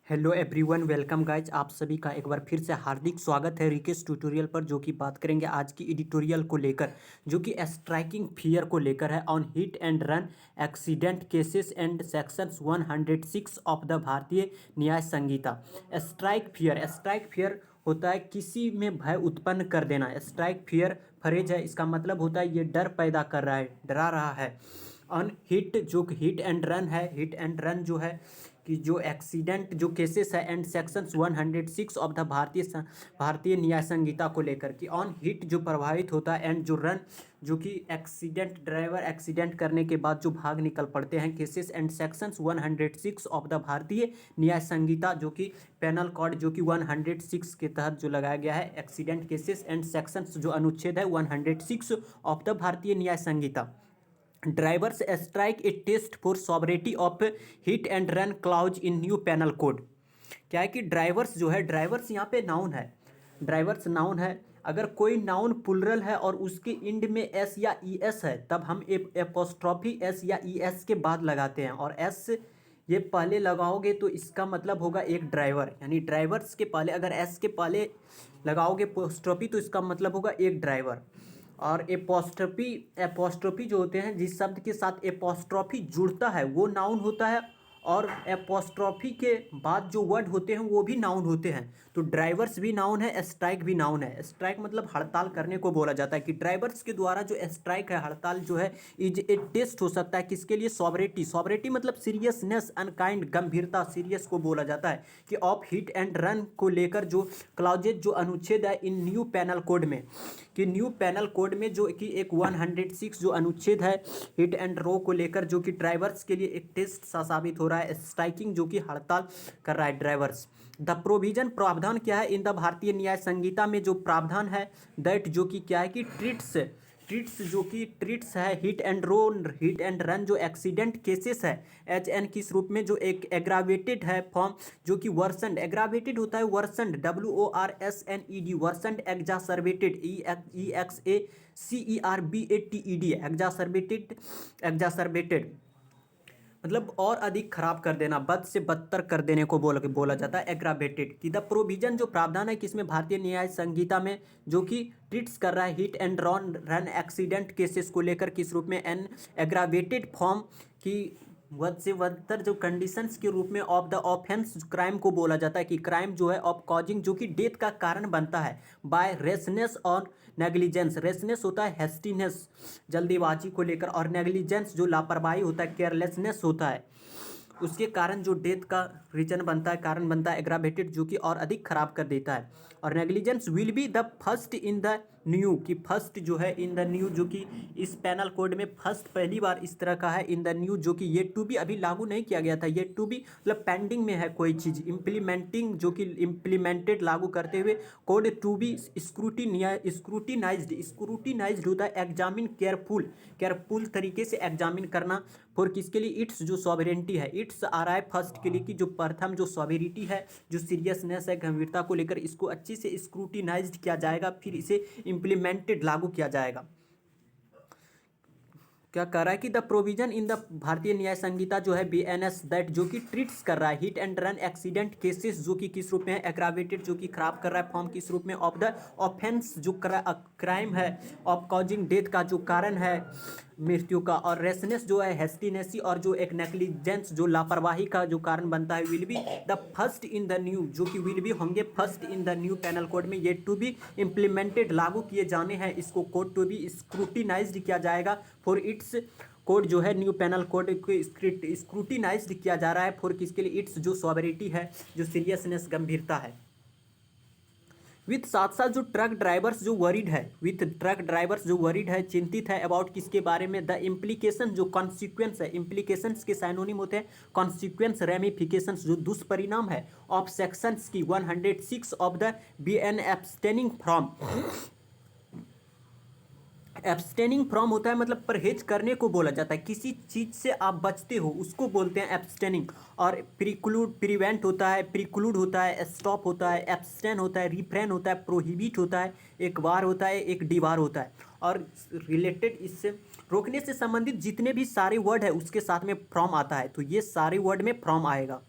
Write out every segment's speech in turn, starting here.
Hello everyone, welcome guys. आप सभी का एक बार फिर से हार्दिक स्वागत है रिकेश ट्यूटोरियल पर, जो कि बात करेंगे आज की एडिटोरियल को लेकर, जो कि स्ट्राइकिंग फियर को लेकर है। On hit and run accident cases and sections 106 of the Bharatiya Nyaya Samhita. Strike fear होता है किसी में भय उत्पन्न कर देना। स्ट्राइक फियर फ्रेज है, इसका मतलब होता है ये डर पैदा कर रहा है, डरा रहा है। ऑन हिट जो हिट एंड रन है, हिट एंड रन जो है कि जो एक्सीडेंट जो केसेस है and sections 106 of the Bharatiya Nyaya संहिता को लेकर कि ऑन हिट जो प्रभावित होता है एंड जो रन जो कि एक्सीडेंट ड्राइवर एक्सीडेंट करने के बाद जो भाग निकल पड़ते हैं, cases and sections 106 of the Bharatiya Nyaya संहिता, जो कि पेनल कोड जो कि 106 के तहत जो लगाया गया है। एक्सीडेंट केसेस एंड सेक्शंस जो अनुच्छेद है 106 of the Bharatiya Nyaya Sanhita. Drivers strike a test for sovereignty of hit and run clause in new penal code. क्या है कि ड्राइवर्स जो है, ड्राइवर्स यहाँ पे नाउन है, ड्राइवर्स नाउन है। अगर कोई नाउन प्लुरल है और उसके इंड में एस या ई एस है, तब हम एपोस्ट्रॉफी एस या ई एस के बाद लगाते हैं, और एस ये पहले लगाओगे तो इसका मतलब होगा एक ड्राइवर। यानी ड्राइवर्स के पहले अगर एस के पहले लगाओगे एपोस्ट्रॉफी तो इसका मतलब होगा एक ड्राइवर। और एपोस्ट्रोफी जो होते हैं, जिस शब्द के साथ एपोस्ट्रॉफी जुड़ता है वो नाउन होता है, और एपोस्ट्रॉफी के बाद जो वर्ड होते हैं वो भी नाउन होते हैं। तो ड्राइवर्स भी नाउन है, स्ट्राइक भी नाउन है। स्ट्राइक मतलब हड़ताल करने को बोला जाता है कि ड्राइवर्स के द्वारा जो स्ट्राइक है, हड़ताल जो है, इज ए टेस्ट हो सकता है किसके लिए? सॉवरेटी मतलब सीरियसनेस, अनकाइंड, गंभीरता, सीरियस को बोला जाता है कि ऑफ हिट एंड रन को लेकर जो क्लॉजेज जो अनुच्छेद है इन न्यू पेनल कोड में, कि न्यू पेनल कोड में जो कि एक 106 जो अनुच्छेद है हिट एंड रो को लेकर, जो कि ड्राइवर्स के लिए एक टेस्ट सा साबित हो रहा है। स्ट्राइकिंग जो कि हड़ताल कर रहा है ड्राइवर्स। द प्रोविजन प्रावधान क्या है इन द भारतीय न्याय संहिता में? जो प्रावधान है दैट जो कि क्या है कि ट्रीट्स है हिट एंड रन जो एक्सीडेंट केसेस है एच एन किस रूप में, जो एक एग्रावेटेड है फॉर्म, जो कि वर्सनड, एग्रावेटेड होता है वर्सनड, WORSNED, वर्सनड, एग्जासर्बेटेड, EXACERBATED, एग्जासर्बेटेड मतलब और अधिक खराब कर देना, बद से बदतर कर देने को बोला जाता है एग्रावेटेड। कि द प्रोविजन जो प्रावधान है किसमें? भारतीय न्याय संहिता में, जो कि ट्रीट्स कर रहा है hit and run accident cases को लेकर किस रूप में? एन एग्रावेटेड फॉर्म की वध से बदतर जो कंडीशंस के रूप में ऑफ द ऑफेंस क्राइम को बोला जाता है कि क्राइम जो है ऑफ कॉजिंग जो कि डेथ का कारण बनता है बाय रेसनेस और नेग्लिजेंस। रेसनेस होता है हेस्टीनेस, जल्दीबाजी को लेकर, और नेग्लिजेंस जो लापरवाही होता है, केयरलेसनेस होता है, उसके कारण जो डेथ का रीजन बनता है, कारण बनता है एग्रावेटेड, जो कि और अधिक खराब कर देता है। और negligence will be the first in the new, कि फर्स्ट जो है इन द न्यू, जो कि इस पेनल कोड में फर्स्ट पहली बार इस तरह का है इन द न्यू, जो कि ये टू बी अभी लागू नहीं किया गया था, ये टू बी मतलब पेंडिंग में है कोई चीज़, इम्प्लीमेंटिंग जो कि इम्प्लीमेंटेड लागू करते हुए कोड टू बी स्क्रूटिनाइज्ड होता है, एग्जामिन केयरफुल तरीके से एग्जामिन करना। फॉर किसके लिए? इट्स जो सॉवरेंटी है, इट्स आ रहा है फर्स्ट के लिए, कि जो प्रथम जो सॉवरेटी है, जो सीरियसनेस है, गंभीरता को लेकर, इसको अच्छे से स्क्रूटिनाइज्ड किया जाएगा, फिर इसे इम्प्लीमेंटेड लागू किया जाएगा। क्या कर रहा है कि the provision in the Bharatiya Nyaya संहिता जो है BNS दैट जो कि ट्रीट्स कर रहा है hit and run accident cases, जो कि किस रूप में है? एग्रावेटेड, जो कि खराब कर रहा है फॉर्म किस रूप में? ऑफ द ऑफेंस जो क्राइम है ऑफ कॉजिंग डेथ का जो कारण है मृत्यु का, और रेसनेस जो है हेस्टीनेसी, और जो एक नेग्लिजेंस जो लापरवाही का जो कारण बनता है, will be the first in the new, जो कि विल बी होंगे first in the new penal code में, ये टू बी इम्प्लीमेंटेड लागू किए जाने हैं, इसको कोड टू बी स्क्रूटिनाइज्ड किया जाएगा। फॉर इट्स कोड जो है न्यू पेनल कोड को स्क्रूटिनाइज्ड किया जा रहा है, फॉर किसके लिए? इट्स जो सॉवरेटी है, जो सीरियसनेस, गंभीरता है। विथ साथ साथ जो ट्रक ड्राइवर्स जो वरीड है, चिंतित है अबाउट किसके बारे में? द इम्प्लीकेशन जो कॉन्सिक्वेंस है, इम्प्लीकेशंस के साइनोनिम होते हैं कॉन्सिक्वेंस, रेमिफिकेशंस जो दुष्परिणाम है ऑफ सेक्शंस की 106 of the BN abstaining from होता है मतलब परहेज करने को बोला जाता है, किसी चीज़ से आप बचते हो उसको बोलते हैं एब्सटेनिंग। और प्रिवेंट होता है, प्रिक्लूड होता है, स्टॉप होता है, एब्सटेन होता है, रिफ्रेन होता है, प्रोहिबिट होता है, एक बार होता है, एक डिबार होता है। और रिलेटेड इससे रोकने से संबंधित जितने भी सारे वर्ड है उसके साथ में फ्रॉम आता है, तो ये सारे वर्ड में फ्रॉम आएगा।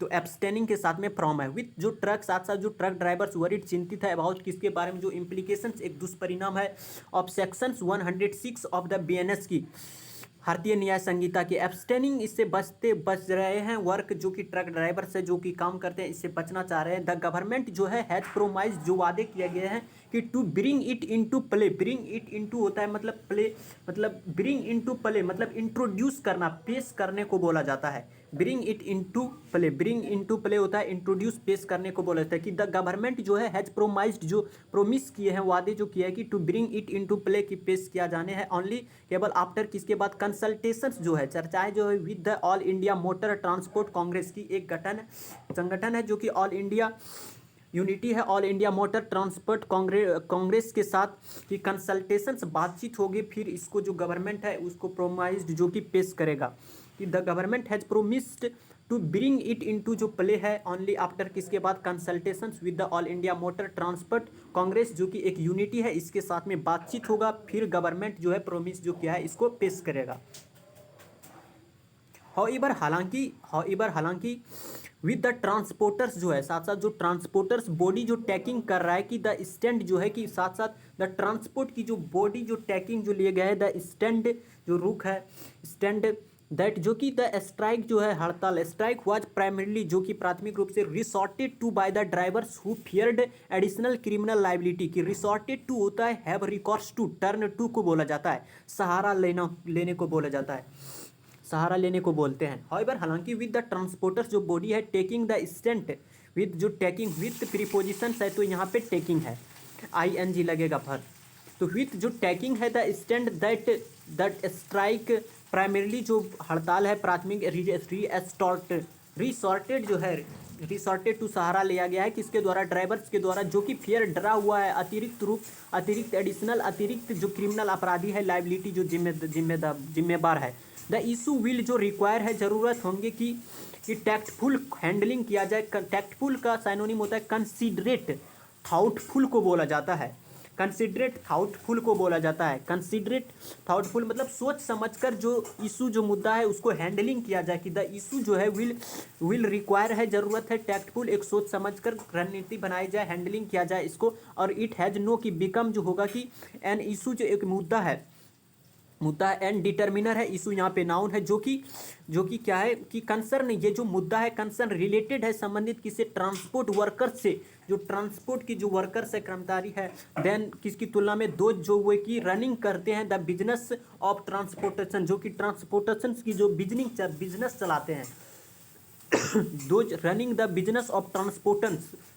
तो एब्सटेनिंग के साथ में फ्रॉम है। विथ जो ट्रक, साथ साथ जो ट्रक ड्राइवर्स वरीड, चिंतित है अबाउट किसके बारे में, जो इम्प्लीकेशंस, एक दुष्परिणाम है of sections 106 of the BNS की, भारतीय न्याय संहिता की। एब्सटेनिंग, इससे बच रहे हैं वर्क, जो कि ट्रक ड्राइवर्स है जो कि काम करते हैं, इससे बचना चाह रहे हैं। द गवर्नमेंट जो है हैज प्रोमाइज, जो वादे किए गए हैं कि to bring it into play, bring it into होता है मतलब प्ले, मतलब ब्रिंग इनटू प्ले मतलब इंट्रोड्यूस करना, पेश करने को बोला जाता है। Bring it into play, bring into play होता है इंट्रोड्यूस, पेश करने को बोला जाता है। कि द गवर्नमेंट जो है हैज प्रोमाइज्ड, जो प्रोमिस किए हैं, वादे जो किए हैं कि to bring it into play, की पेश किया जाने हैं ओनली, केवल आफ्टर, किसके बाद, कंसल्टेशंस जो है, चर्चाएं जो है with the all India motor transport Congress की, एक संगठन है जो कि ऑल इंडिया यूनिटी है, all India motor transport Congress के साथ की कंसल्टेशंस, बातचीत होगी, फिर इसको जो गवर्नमेंट है उसको प्रोमाइज्ड जो कि पेश करेगा। कि the government has promised to bring it into, जो प्ले है ओनली आफ्टर, किसके बाद, consultations with the all India motor transport congress, जो कि एक यूनिटी है, इसके साथ में बातचीत होगा, फिर गवर्नमेंट जो है प्रोमिस जो किया है इसको पेश करेगा। हालांकि विद द ट्रांसपोर्टर्स जो है, साथ साथ जो ट्रांसपोर्टर्स बॉडी जो टैकिंग कर रहा है, कि द स्टैंड जो है, कि साथ साथ द ट्रांसपोर्ट की जो बॉडी जो टैकिंग जो लिए गए है, द स्टैंड जो रुख है, स्टैंड दैट, जो कि द स्ट्राइक जो है, हड़ताल, स्ट्राइक वाज प्राइमरीली, जो कि प्राथमिक रूप से resorted to by the drivers who feared additional criminal liability, की रिसोर्टेड टू होता है have recourse to, turn to को बोला जाता है, सहारा लेने को बोला जाता है, सहारा लेने को बोलते हैं। हाउएवर, हालांकि विद द ट्रांसपोर्टर्स जो बॉडी है टेकिंग द स्टेंट, विद जो टेकिंग विथ प्रीपोजिशन है, तो यहाँ पे टेकिंग है, ING लगेगा फर, तो विथ जो टैकिंग है the stand that strike primarily, जो हड़ताल है प्राथमिक, रिसोर्टेड जो है, रिसोर्टेड टू, सहारा लिया गया है किसके द्वारा, ड्राइवर्स के द्वारा, जो कि फियर, डरा हुआ है, अतिरिक्त एडिशनल, अतिरिक्त जो क्रिमिनल अपराधी है, लाइबिलिटी जो जिम्मेदार है। द इशू विल, जो रिक्वायर है, जरूरत होंगे कि टैक्टफुल हैंडलिंग किया जाए। टैक्टफुल का साइनोनिम होता है कंसीडरेट, थाउटफुल को बोला जाता है, कंसिडरेट थाउटफुल को बोला जाता है। कंसिडरेट थाउटफुल मतलब सोच समझकर जो इशू, जो मुद्दा है उसको हैंडलिंग किया जाए। कि द इशू जो है विल रिक्वायर है, जरूरत है, टैक्टफुल, एक सोच समझकर रणनीति बनाई जाए, हैंडलिंग किया जाए इसको। और इट हैज़ नो, की बिकम जो होगा, कि एन इशू जो एक मुद्दा है एंड डिटर्मिनर है, इशू यहाँ पे नाउन है, जो कि क्या है, कि कंसर्न, ये जो मुद्दा है कंसर्न रिलेटेड है, संबंधित किससे, ट्रांसपोर्ट वर्कर्स से, जो ट्रांसपोर्ट की जो वर्कर्स है, कर्मचारी है, देन किसकी तुलना में, दो जो वे की रनिंग करते हैं द बिजनेस ऑफ ट्रांसपोर्टेशन, जो कि ट्रांसपोर्टेशन की जो बिजनेस चलाते हैं, दो running the business of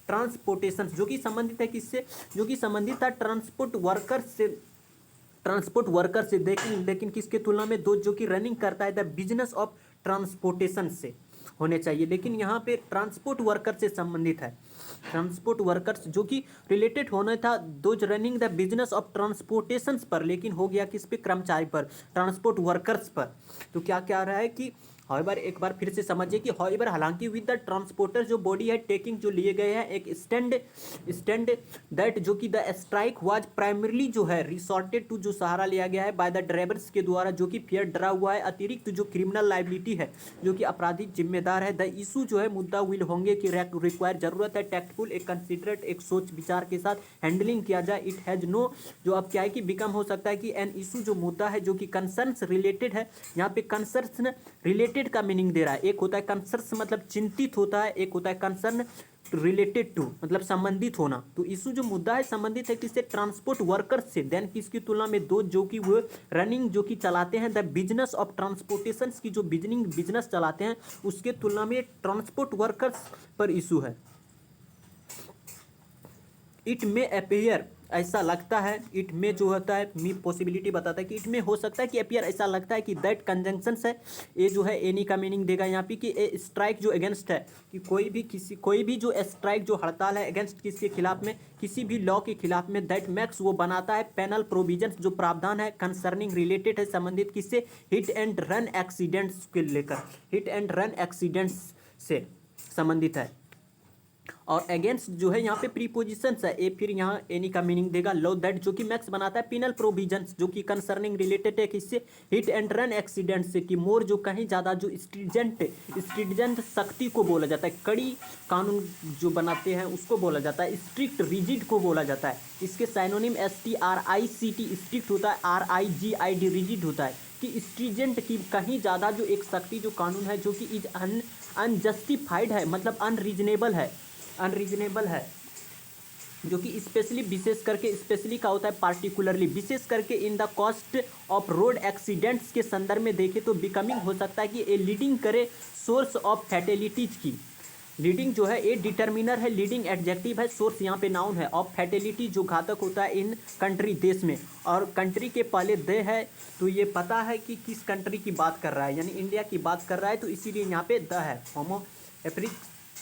transportation, जो कि संबंधित है किससे, जो कि संबंधित था ट्रांसपोर्ट वर्कर से, लेकिन किसके तुलना में, दो जो कि रनिंग करता है द बिजनेस ऑफ ट्रांसपोर्टेशन से होने चाहिए, लेकिन यहाँ पे ट्रांसपोर्ट वर्कर से संबंधित है। ट्रांसपोर्ट वर्कर्स जो कि रिलेटेड होना था दो running the business of transportation पर, लेकिन हो गया किस पे, कर्मचारी पर, ट्रांसपोर्ट वर्कर्स पर। तो क्या क्या रहा है कि हाउएवर, एक बार फिर से समझिए कि हाउएवर, हालांकि विद द ट्रांसपोर्टर जो बॉडी है टेकिंग जो लिए गए हैं, एक स्टैंड दैट, जो कि द स्ट्राइक वाज प्राइमरीली जो है रिसोर्टेड टू, जो सहारा लिया गया है बाय द ड्राइवर्स के द्वारा, जो कि फियर, डरा हुआ है, अतिरिक्त जो क्रिमिनल लाइबिलिटी है, जो कि आपराधिक जिम्मेदार है। द इशू जो है मुद्दा विल होंगे कि रिक्वायर, जरूरत है, टैक्टफुल, एक कंसिडरेट, एक सोच विचार के साथ हैंडलिंग किया जाए। इट हैज नो, जो अब क्या है कि बिकम हो सकता है कि एन इशू जो मुद्दा है, जो कि कंसर्न्स रिलेटेड है, यहाँ पे कंसर्न रिलेटेड का मीनिंग दे रहा है। एक होता है कंसर्न मतलब चिंतित होता है, एक होता है कंसर्न रिलेटेड टू मतलब संबंधित होना। तो इशू जो मुद्दा है संबंधित है किससे, ट्रांसपोर्ट वर्कर्स से, देन किसकी तुलना में, दो जो कि वो रनिंग जो कि चलाते हैं द बिजनेस ऑफ ट्रांसपोर्टेशन की, जो बिजनेस चलाते हैं उसके तुलना में ट्रांसपोर्ट वर्कर्स पर इशू है। इट में अपेयर, ऐसा लगता है, इट में जो होता है मी पॉसिबिलिटी बताता है कि इट में हो सकता है कि अपियर, ऐसा लगता है कि दैट कंजंक्शन है, ए जो है एनी का मीनिंग देगा यहाँ पे, कि ए स्ट्राइक जो अगेंस्ट है, कि कोई भी जो स्ट्राइक जो हड़ताल है अगेंस्ट किसके खिलाफ में, किसी भी लॉ के खिलाफ में, दैट मैक्स वो बनाता है पेनल प्रोविजंस, जो प्रावधान है कंसर्निंग रिलेटेड है, संबंधित किससे, हिट एंड रन एक्सीडेंट्स के लेकर, हिट एंड रन एक्सीडेंट्स से संबंधित है। और अगेंस्ट जो है यहाँ पे प्रीपोजिशंस है, ए फिर यहाँ एनी का मीनिंग देगा। लो दैट जो कि मैक्स बनाता है पिनल प्रोविजंस जो कि कंसर्निंग रिलेटेड है किससे, हिट एंड रन एक्सीडेंट से, कि मोर जो कहीं ज़्यादा जो स्ट्रिजेंट सख्ती को बोला जाता है, कड़ी कानून जो बनाते हैं उसको बोला जाता है, स्ट्रिक्ट रिजिड को बोला जाता है। इसके साइनोनिम STRICT स्ट्रिक्ट होता है, RIGID रिजिड होता है, कि स्ट्रिजेंट की कहीं ज़्यादा जो एक सख्ती जो कानून है जो कि इज अनजस्टिफाइड है, मतलब अनरीजनेबल है, जो कि स्पेशली विशेष करके, स्पेशली का होता है पार्टिकुलरली, विशेष करके in the cost of road accidents के संदर्भ में देखें तो बिकमिंग हो सकता है कि ए लीडिंग करे सोर्स ऑफ फैटेलिटीज की। लीडिंग जो है ए डिटर्मिनर है, लीडिंग एडजेक्टिव है, सोर्स यहाँ पे नाउन है, ऑफ फैटेलिटी जो घातक होता है इन कंट्री देश में, और कंट्री के पहले दे है तो ये पता है कि किस कंट्री की बात कर रहा है, यानी इंडिया की बात कर रहा है, तो इसीलिए यहाँ पे द है, होमोएफिक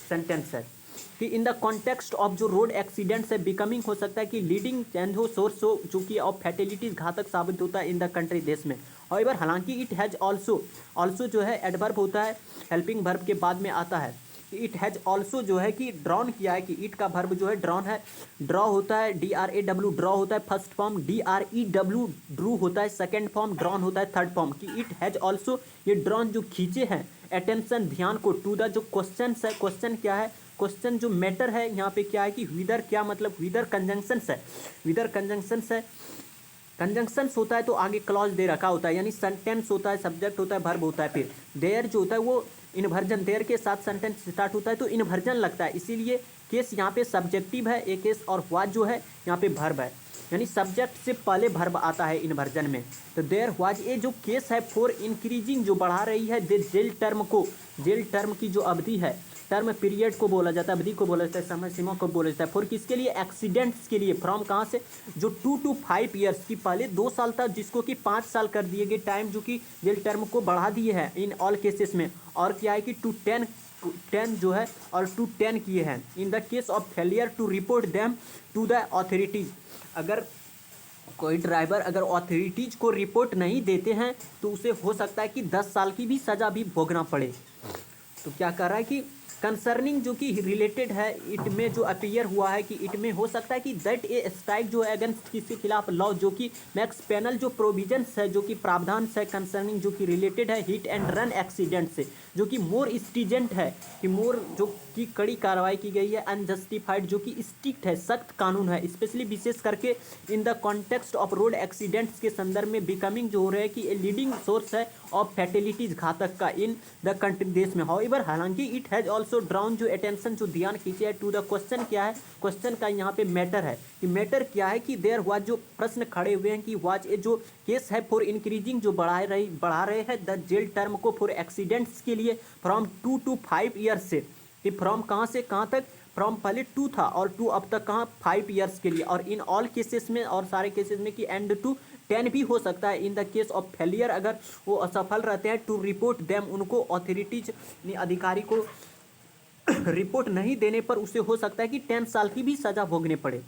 सेंटेंस है। कि इन द कॉन्टेक्स्ट ऑफ जो रोड एक्सीडेंट्स है बिकमिंग हो सकता है कि लीडिंग चेंज हो, सोर्स हो, जो कि ऑफ फैटेलिटीज घातक साबित होता है इन द कंट्री देश में। और हालांकि इट हैज़ ऑल्सो जो है एडवर्ब होता है, हेल्पिंग वर्ब के बाद में आता है। इट हैज़ ऑल्सो जो है कि ड्रॉन किया है, कि इट का वर्ब जो है ड्रॉन है, ड्रॉ होता है DRAW ड्रॉ होता है फर्स्ट फॉर्म, DREW ड्रू होता है सेकेंड फॉर्म, ड्रॉन होता है थर्ड फॉर्म, कि इट हैज़ ऑल्सो ये ड्रॉन जो खींचे हैं अटेंशन ध्यान को, टू द जो क्वेश्चन है, क्वेश्चन क्या है, क्वेश्चन जो मैटर है यहाँ पे क्या है कि विदर, क्या मतलब विदर कंजंक्शंस है, विदर कंजंक्शंस है, कंजंक्शंस होता है तो आगे क्लॉज दे रखा होता है, यानी सेंटेंस होता है, सब्जेक्ट होता है, वर्ब होता है, फिर देयर जो होता है वो इन्वर्जन, देयर के साथ सेंटेंस स्टार्ट होता है तो इन्वर्जन लगता है, इसीलिए केस यहाँ पे सब्जेक्टिव है एक केस, और वाज जो है यहाँ पे वर्ब है, यानी सब्जेक्ट से पहले वर्ब आता है इन्वर्जन में। तो देयर वाज ए जो केस है फॉर इंक्रीजिंग जो बढ़ा रही है दे जेल टर्म को, जेल टर्म की जो अवधि है, टर्म पीरियड को बोला जाता है, अवधि को बोला जाता है, समय सीमा को बोला जाता है, फॉर किसके लिए, एक्सीडेंट्स के लिए, फ्रॉम कहाँ से, जो 2 to 5 ईयर्स की, पहले 2 साल था जिसको कि 5 साल कर दिए गए टाइम, जो कि जेल टर्म को बढ़ा दिए हैं इन ऑल केसेस में, और क्या है कि 2 to 10 जो है और 2 to 10 किए हैं in the case of failure to report them to the authorities. अगर कोई ड्राइवर अगर अथॉरिटीज को रिपोर्ट नहीं देते हैं तो उसे हो सकता है कि 10 साल की भी सज़ा भी भोगना पड़े। तो क्या कर रहा है कि कंसर्निंग जो कि रिलेटेड है इट में जो अपीयर हुआ है कि इट में हो सकता है कि दैट ए स्ट्राइक जो है अगेंस्ट किसके खिलाफ, लॉ जो कि मैक्स पेनल जो प्रोविजंस है, जो कि प्रावधान है कंसर्निंग जो कि रिलेटेड है हिट एंड रन एक्सीडेंट से, जो कि मोर स्ट्रिजेंट है, कि मोर जो कि कड़ी कार्रवाई की गई है, अनजस्टिफाइड जो कि स्ट्रिक्ट है, सख्त कानून है, स्पेशली विशेष करके in the context of road accidents के संदर्भ में बिकमिंग जो हो रहा है कि ए लीडिंग सोर्स है ऑफ फैटेलिटीज घातक का इन द कंट्री देश में। हाउएवर हालांकि इट हैज़ ऑल्सो ड्राउन जो अटेंशन जो ध्यान खींचे है टू द क्वेश्चन, क्या है क्वेश्चन का यहाँ पे मैटर है, कि मैटर क्या है कि देयर वाज जो प्रश्न खड़े हुए हैं कि वाज ए जो केस है फॉर इंक्रीजिंग जो बढ़ा रहे हैं द जेल टर्म को फॉर एक्सीडेंट्स के लिए फ्रॉम 2 to 5 ईयर्स से, कि फ्रॉम कहाँ से कहाँ तक, फ्रॉम पहले 2 था और 2 अब तक कहाँ 5 ईयर्स के लिए, और इन ऑल केसेस में और सारे केसेस में कि एंड टू 10 भी हो सकता है इन द केस ऑफ फेलियर, अगर वो असफल रहते हैं टू रिपोर्ट देम उनको अथॉरिटीज अधिकारी को रिपोर्ट नहीं देने पर उसे हो सकता है कि 10 साल की भी सज़ा भोगने पड़े।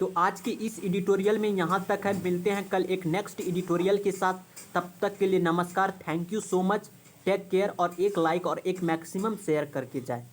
तो आज की इस एडिटोरियल में यहाँ तक है, मिलते हैं कल एक नेक्स्ट एडिटोरियल के साथ, तब तक के लिए नमस्कार, thank you so much, take care, और एक लाइक और एक मैक्सिमम शेयर करके जाए।